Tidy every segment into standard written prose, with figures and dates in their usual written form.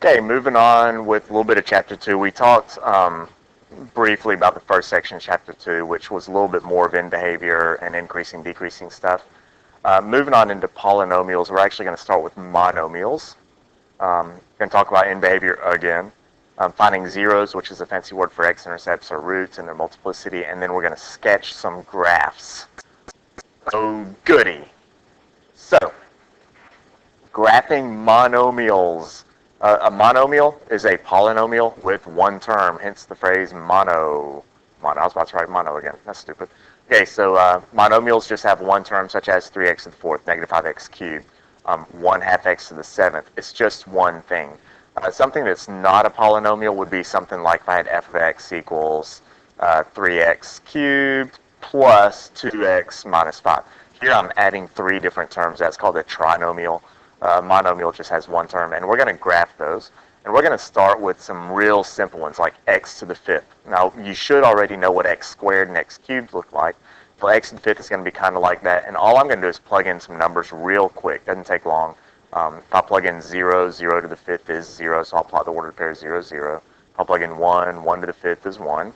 Okay, moving on with a little bit of Chapter 2. We talked briefly about the first section of Chapter 2, which was a little bit more of in behavior and increasing, decreasing stuff. Moving on into polynomials, we're actually going to start with monomials. Going to talk about in behavior again. Finding zeros, which is a fancy word for x-intercepts or roots and their multiplicity, and then we're going to sketch some graphs. Oh, goody. So, graphing monomials. A monomial is a polynomial with one term, hence the phrase mono. I was about to write mono again. That's stupid. Okay, so monomials just have one term, such as 3x to the fourth, negative 5x cubed, 1 half x to the seventh. It's just one thing. Something that's not a polynomial would be something like if I had f of x equals 3x cubed plus 2x minus 5. Here I'm adding three different terms. That's called a trinomial. Monomial just has one term, and we're going to graph those. And we're going to start with some real simple ones, like x to the fifth. Now, you should already know what x squared and x cubed look like. So x to the fifth is going to be kind of like that. And all I'm going to do is plug in some numbers real quick. Doesn't take long. If I plug in 0, 0 to the fifth is 0, so I'll plot the ordered pair 0, 0. If I plug in 1, 1 to the fifth is 1.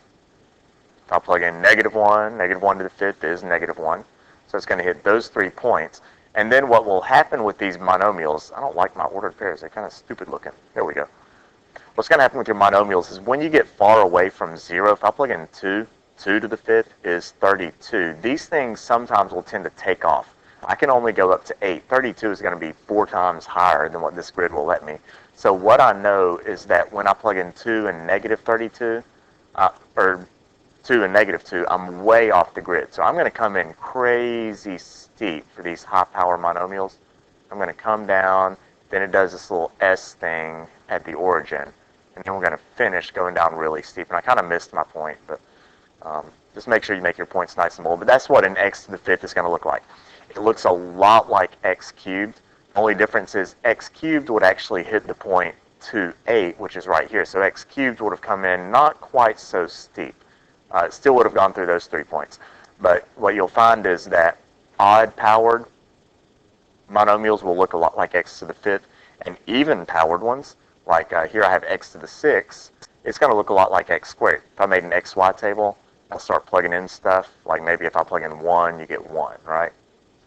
If I plug in negative 1 to the fifth is negative 1. So it's going to hit those 3 points. And then what will happen with these monomials, I don't like my ordered pairs, they're kind of stupid looking. There we go. What's going to happen with your monomials is when you get far away from 0, if I plug in 2, 2 to the fifth is 32. These things sometimes will tend to take off. I can only go up to 8. 32 is going to be 4 times higher than what this grid will let me. So what I know is that when I plug in 2 and negative 32, or 2 and negative 2, I'm way off the grid. So I'm going to come in crazy steep for these high power monomials. I'm going to come down, then it does this little S thing at the origin, and then we're going to finish going down really steep. And I kind of missed my point, but just make sure you make your points nice and bold. But that's what an x to the fifth is going to look like. It looks a lot like x cubed. The only difference is x cubed would actually hit the point to 8, which is right here. So x cubed would have come in not quite so steep. It still would have gone through those 3 points. But what you'll find is that odd-powered monomials will look a lot like x to the fifth, and even-powered ones, like here I have x to the sixth, it's going to look a lot like x squared. If I made an xy table, I'll start plugging in stuff, like maybe if I plug in 1, you get 1, right?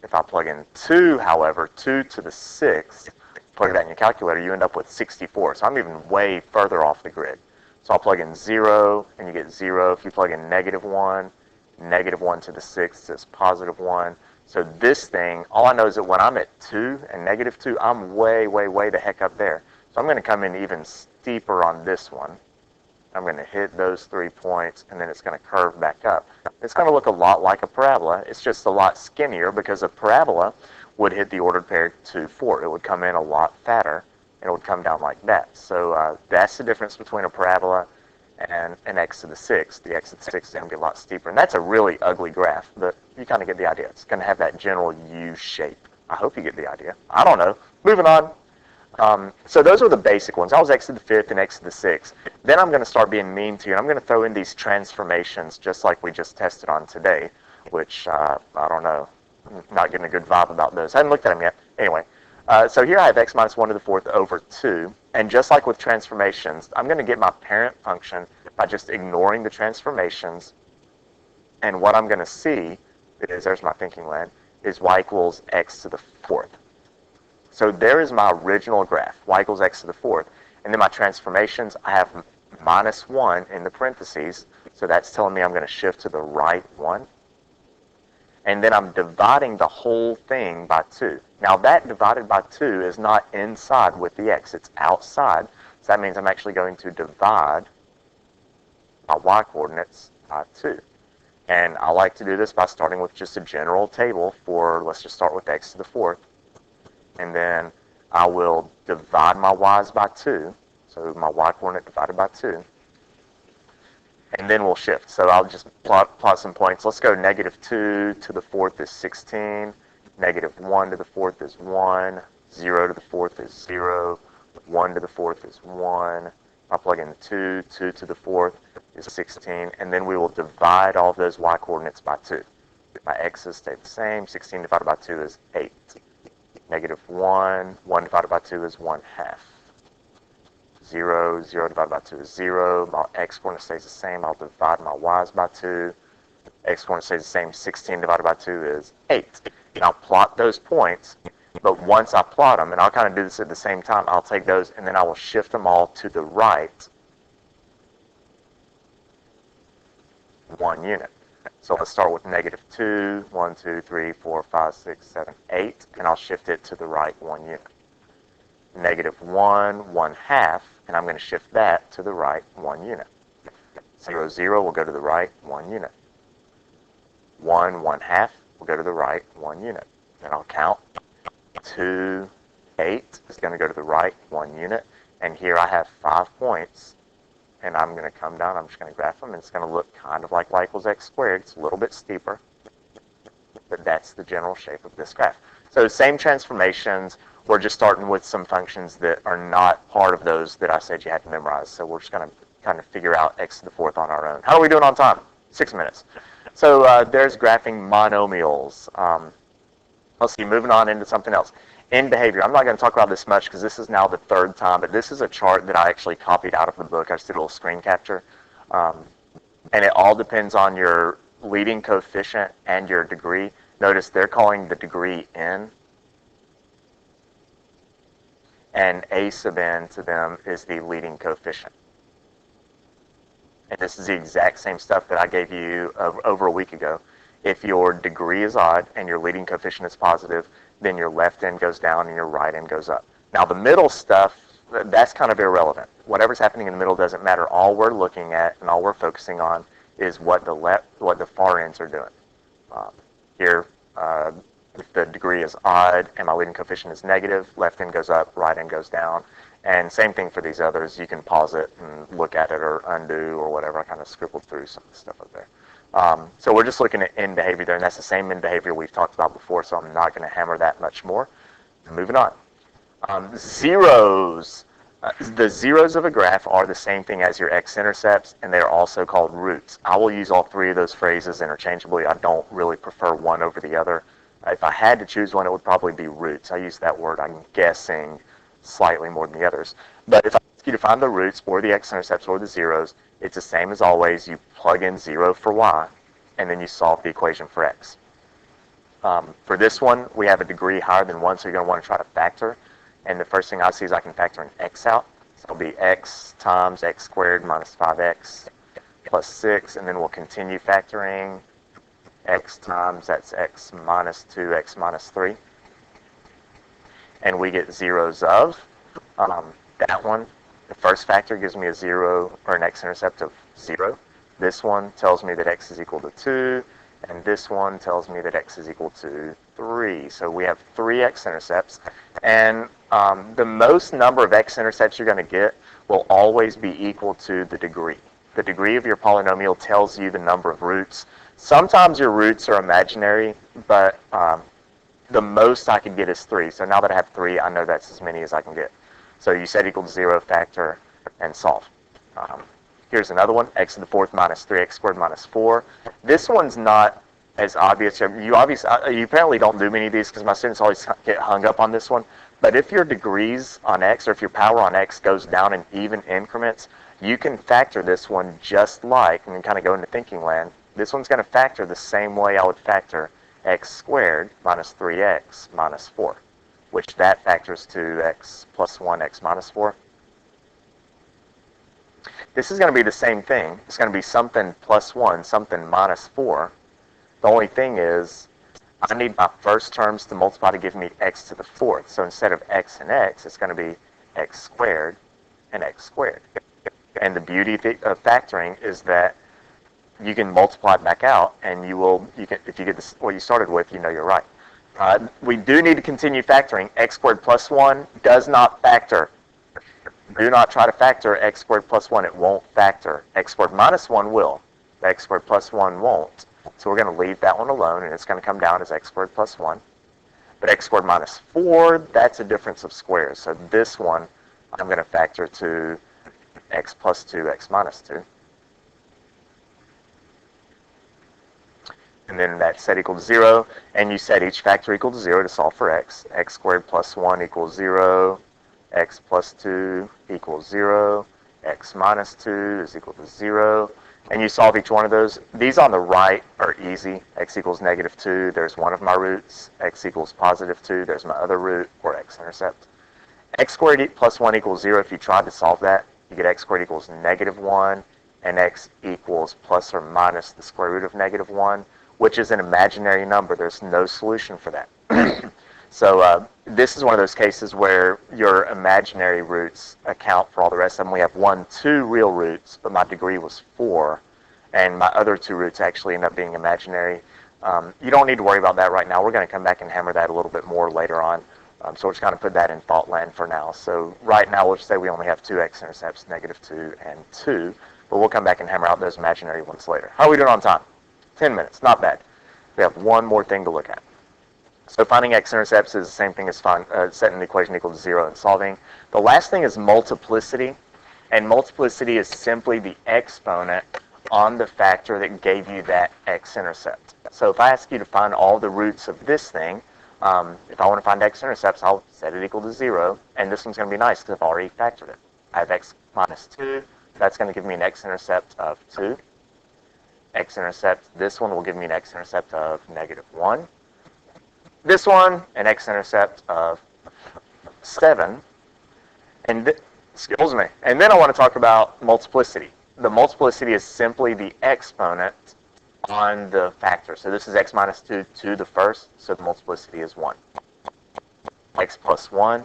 If I plug in 2, however, 2 to the sixth, plug that in your calculator, you end up with 64. So I'm even way further off the grid. So I'll plug in 0, and you get 0. If you plug in negative 1 to the sixth is positive 1. So this thing, all I know is that when I'm at 2 and negative 2, I'm way, way, way the heck up there. So I'm going to come in even steeper on this one. I'm going to hit those 3 points, and then it's going to curve back up. It's going to look a lot like a parabola. It's just a lot skinnier because a parabola would hit the ordered pair to 4. It would come in a lot fatter, and it would come down like that. So that's the difference between a parabola and an x to the sixth. The x to the sixth is going to be a lot steeper. And that's a really ugly graph, but you kind of get the idea. It's going to have that general U shape. I hope you get the idea. I don't know. Moving on. So those are the basic ones. That was x to the fifth and x to the sixth. Then I'm going to start being mean to you, and I'm going to throw in these transformations just like we just tested on today, which I don't know. I'm not getting a good vibe about those. I haven't looked at them yet. Anyway. So here I have x minus 1 to the fourth over 2. And just like with transformations, I'm going to get my parent function by just ignoring the transformations. And what I'm going to see is, there's my thinking land, is y equals x to the fourth. So there is my original graph, y equals x to the fourth. And then my transformations, I have minus 1 in the parentheses. So that's telling me I'm going to shift to the right 1. And then I'm dividing the whole thing by 2. Now that divided by 2 is not inside with the x, it's outside. So that means I'm actually going to divide my y-coordinates by 2. And I like to do this by starting with just a general table for, let's just start with x to the fourth. And then I will divide my y's by 2. So my y-coordinate divided by 2. And then we'll shift. So I'll just plot some points. Let's go negative 2 to the fourth is 16. Negative 1 to the fourth is 1. 0 to the fourth is 0. 1 to the fourth is 1. I'll plug in 2. 2 to the fourth is 16. And then we will divide all of those y-coordinates by 2. My x's stay the same. 16 divided by 2 is 8. Negative 1. 1 divided by 2 is 1 half. 0. 0 divided by 2 is 0. My x-coordinate stays the same. I'll divide my y's by 2. X-coordinate stays the same. 16 divided by 2 is 8. And I'll plot those points. But once I plot them, and I'll kind of do this at the same time, I'll take those and then I will shift them all to the right 1 unit. So let's start with -2, 1, 2, 3, 4, 5, 6, 7, 8, and I'll shift it to the right 1 unit. -1, 1/2, and I'm going to shift that to the right 1 unit. 0, 0 will go to the right 1 unit. 1, 1/2 will go to the right 1 unit. Then I'll count. 2, 8 is going to go to the right 1 unit. And here I have 5 points. And I'm going to come down. I'm just going to graph them. And it's going to look kind of like y equals x squared. It's a little bit steeper. But that's the general shape of this graph. So same transformations. We're just starting with some functions that are not part of those that I said you had to memorize. So we're just going to kind of figure out x to the 4th on our own. How are we doing on time? 6 minutes. So there's graphing monomials. Let's see, moving on into something else. In behavior, I'm not going to talk about this much because this is now the 3rd time, but this is a chart that I actually copied out of the book. I just did a little screen capture. And it all depends on your leading coefficient and your degree. Notice they're calling the degree n. And a sub n to them is the leading coefficient. And this is the exact same stuff that I gave you over a week ago. If your degree is odd and your leading coefficient is positive, then your left end goes down and your right end goes up. Now the middle stuff, that's kind of irrelevant. Whatever's happening in the middle doesn't matter. All we're looking at and all we're focusing on is what the far ends are doing. Here, if the degree is odd and my leading coefficient is negative, left end goes up, right end goes down. And same thing for these others. You can pause it and look at it or undo or whatever. I kind of scribbled through some of the stuff up there. So we're just looking at end behavior there, and that's the same end behavior we've talked about before, so I'm not going to hammer that much more. Moving on. Zeros. The zeros of a graph are the same thing as your x-intercepts, and they're also called roots. I will use all 3 of those phrases interchangeably. I don't really prefer one over the other. If I had to choose one, it would probably be roots. I use that word, I'm guessing, slightly more than the others. But if I ask you to find the roots or the x-intercepts or the zeros, it's the same as always. You plug in 0 for y, and then you solve the equation for x. For this one, we have a degree higher than 1, so you're going to want to try to factor. And the first thing I see is I can factor an x out. So it'll be x times x squared minus 5x plus 6, and then we'll continue factoring x times, that's x minus 2, x minus 3. And we get zeros of that one. The first factor gives me a 0 or an x-intercept of 0. This one tells me that x is equal to 2, and this one tells me that x is equal to 3. So we have 3 x-intercepts, and the most number of x-intercepts you're going to get will always be equal to the degree. The degree of your polynomial tells you the number of roots. Sometimes your roots are imaginary, but the most I can get is 3. So now that I have 3, I know that's as many as I can get. So you set equal to 0, factor, and solve. Here's another one, x to the 4th minus 3x squared minus 4. This one's not as obvious. You apparently don't do many of these because my students always get hung up on this one. But if your degrees on x, or if your power on x goes down in even increments, you can factor this one just like, and kind of go into thinking land, this one's going to factor the same way I would factor x squared minus 3x minus 4, which that factors to x plus 1, x minus 4. This is going to be the same thing. It's going to be something plus 1, something minus 4. The only thing is, I need my first terms to multiply to give me x to the 4th. So instead of x and x, it's going to be x squared and x squared. And the beauty of factoring is that you can multiply it back out, and if you get this, what you started with, you know you're right. We do need to continue factoring. X squared plus 1 does not factor. Do not try to factor x squared plus 1. It won't factor. X squared minus 1 will. X squared plus 1 won't. So we're going to leave that one alone, and it's going to come down as x squared plus 1. But x squared minus 4, that's a difference of squares. So this one, I'm going to factor to x plus 2, x minus 2. And then that's set equal to 0, and you set each factor equal to 0 to solve for x. X squared plus 1 equals 0. x plus 2 equals 0, x minus 2 is equal to 0, and you solve each one of those. These on the right are easy. X equals negative 2, there's one of my roots. X equals positive 2, there's my other root, or x-intercept. X squared plus 1 equals 0. If you tried to solve that, you get x squared equals negative 1, and x equals plus or minus the square root of negative 1, which is an imaginary number. There's no solution for that. So this is one of those cases where your imaginary roots account for all the rest of them. We have 2 real roots, but my degree was 4, and my other 2 roots actually end up being imaginary. You don't need to worry about that right now. We're going to come back and hammer that a little bit more later on. So we're just going to put that in thought land for now. So right now we'll just say we only have 2 x-intercepts, negative 2 and 2, but we'll come back and hammer out those imaginary ones later. How are we doing on time? 10 minutes, not bad. We have one more thing to look at. So finding x-intercepts is the same thing as setting the equation equal to 0 and solving. The last thing is multiplicity, and multiplicity is simply the exponent on the factor that gave you that x-intercept. So if I ask you to find all the roots of this thing, if I want to find x-intercepts, I'll set it equal to 0, and this one's going to be nice because I've already factored it. I have x minus 2, that's going to give me an x-intercept of 2. X-intercept, this one will give me an x-intercept of negative 1. This one, an x-intercept of 7, and excuse me. And then I want to talk about multiplicity. The multiplicity is simply the exponent on the factor. So this is x minus 2 to the first, so the multiplicity is 1. X plus 1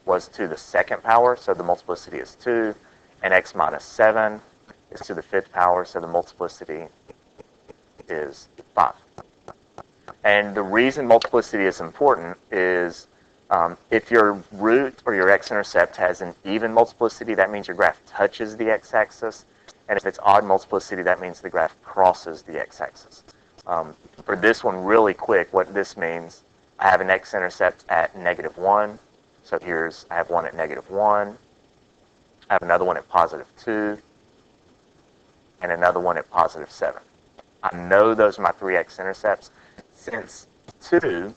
was to the second power, so the multiplicity is 2. And x minus 7 is to the fifth power, so the multiplicity is 5. And the reason multiplicity is important is if your root or your x-intercept has an even multiplicity, that means your graph touches the x-axis. And if it's odd multiplicity, that means the graph crosses the x-axis. For this one, really quick, what this means, I have an x-intercept at negative 1. So I have one at negative 1. I have another one at positive 2. And another one at positive 7. I know those are my 3 x-intercepts. Since 2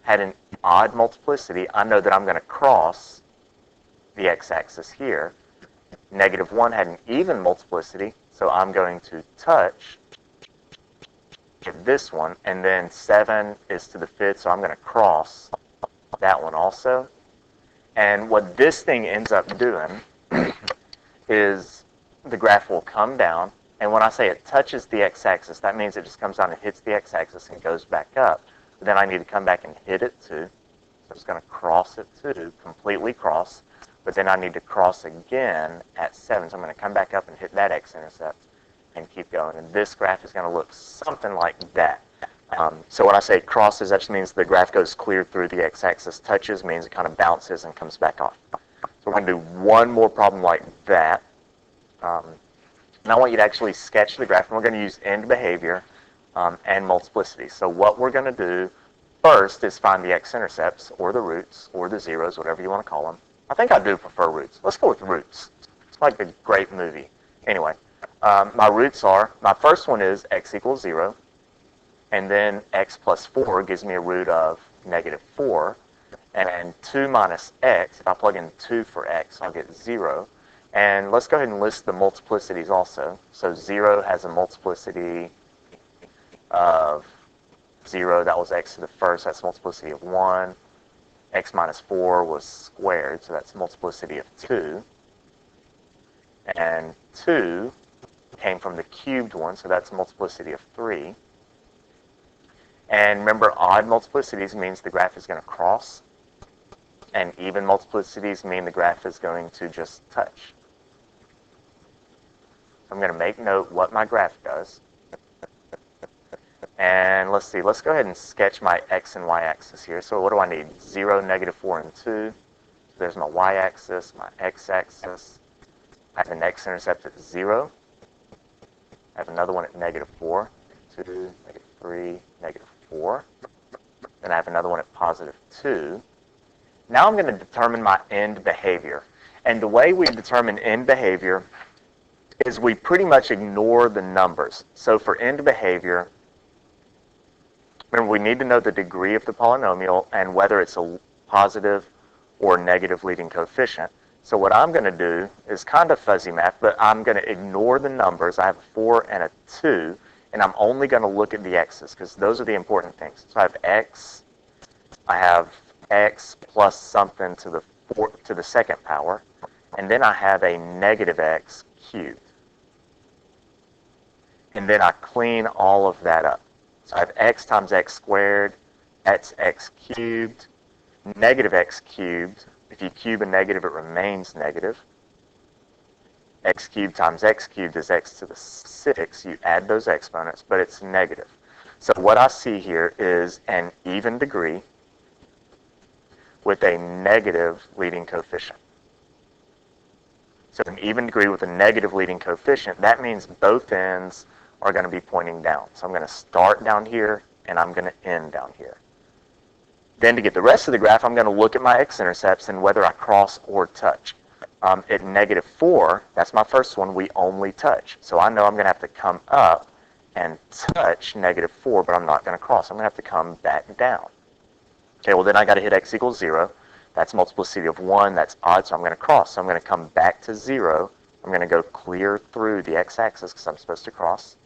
had an odd multiplicity, I know that I'm going to cross the x-axis here. Negative 1 had an even multiplicity, so I'm going to touch this one, and then 7 is to the fifth, so I'm going to cross that one also. And what this thing ends up doing is the graph will come down, and when I say it touches the x-axis, that means it just comes down and hits the x-axis and goes back up. But then I need to come back and hit it too. So it's going to cross it too, completely cross. But then I need to cross again at 7. So I'm going to come back up and hit that x-intercept and keep going. And this graph is going to look something like that. So when I say crosses, that just means the graph goes clear through the x-axis. Touches means it kind of bounces and comes back off. So we're going to do one more problem like that. Now I want you to actually sketch the graph, and we're going to use end behavior and multiplicity. So what we're going to do first is find the x-intercepts, or the roots, or the zeros, whatever you want to call them. I think I do prefer roots. Let's go with roots. It's like a great movie. Anyway, my roots are, my first one is x equals 0, and then x plus 4 gives me a root of negative 4, and 2 minus x, if I plug in 2 for x, I'll get 0. And let's go ahead and list the multiplicities also. So 0 has a multiplicity of 0. That was x to the first. That's multiplicity of 1. X minus 4 was squared, so that's multiplicity of 2. And 2 came from the cubed one, so that's multiplicity of 3. And remember, odd multiplicities means the graph is going to cross. And even multiplicities mean the graph is going to just touch. I'm going to make note what my graph does. And let's see, let's go ahead and sketch my x and y axis here. So what do I need? 0, negative 4, and 2. So there's my y axis, my x axis. I have an x-intercept at 0. I have another one at negative 4, 2, negative 3, negative 4. Then I have another one at positive 2. Now I'm going to determine my end behavior. And the way we determine end behavior is we pretty much ignore the numbers. So for end behavior, remember we need to know the degree of the polynomial and whether it's a positive or negative leading coefficient. So what I'm going to do is kind of fuzzy math, but I'm going to ignore the numbers. I have a 4 and a 2, and I'm only going to look at the x's because those are the important things. So I have x plus something to the second power, and then I have a negative x cubed. And then I clean all of that up. So I have x times x squared, that's x cubed, negative x cubed. If you cube a negative, it remains negative. X cubed times x cubed is x to the 6. You add those exponents, but it's negative. So what I see here is an even degree with a negative leading coefficient. So an even degree with a negative leading coefficient, that means both ends are going to be pointing down. So I'm going to start down here, and I'm going to end down here. Then to get the rest of the graph, I'm going to look at my x-intercepts and whether I cross or touch. At negative 4, that's my first one, we only touch. So I know I'm going to have to come up and touch negative 4, but I'm not going to cross. I'm going to have to come back down. Okay, well then I got to hit x equals 0. That's multiplicity of 1, that's odd, so I'm going to cross. So I'm going to come back to 0. I'm going to go clear through the x-axis because I'm supposed to cross.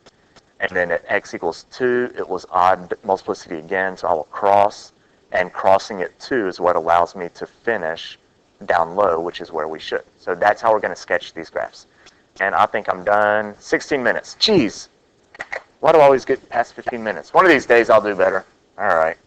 And then at x equals 2, it was odd multiplicity again, so I will cross. And crossing at 2 is what allows me to finish down low, which is where we should. So that's how we're going to sketch these graphs. And I think I'm done. 16 minutes. Jeez. Why do I always get past 15 minutes? One of these days I'll do better. All right.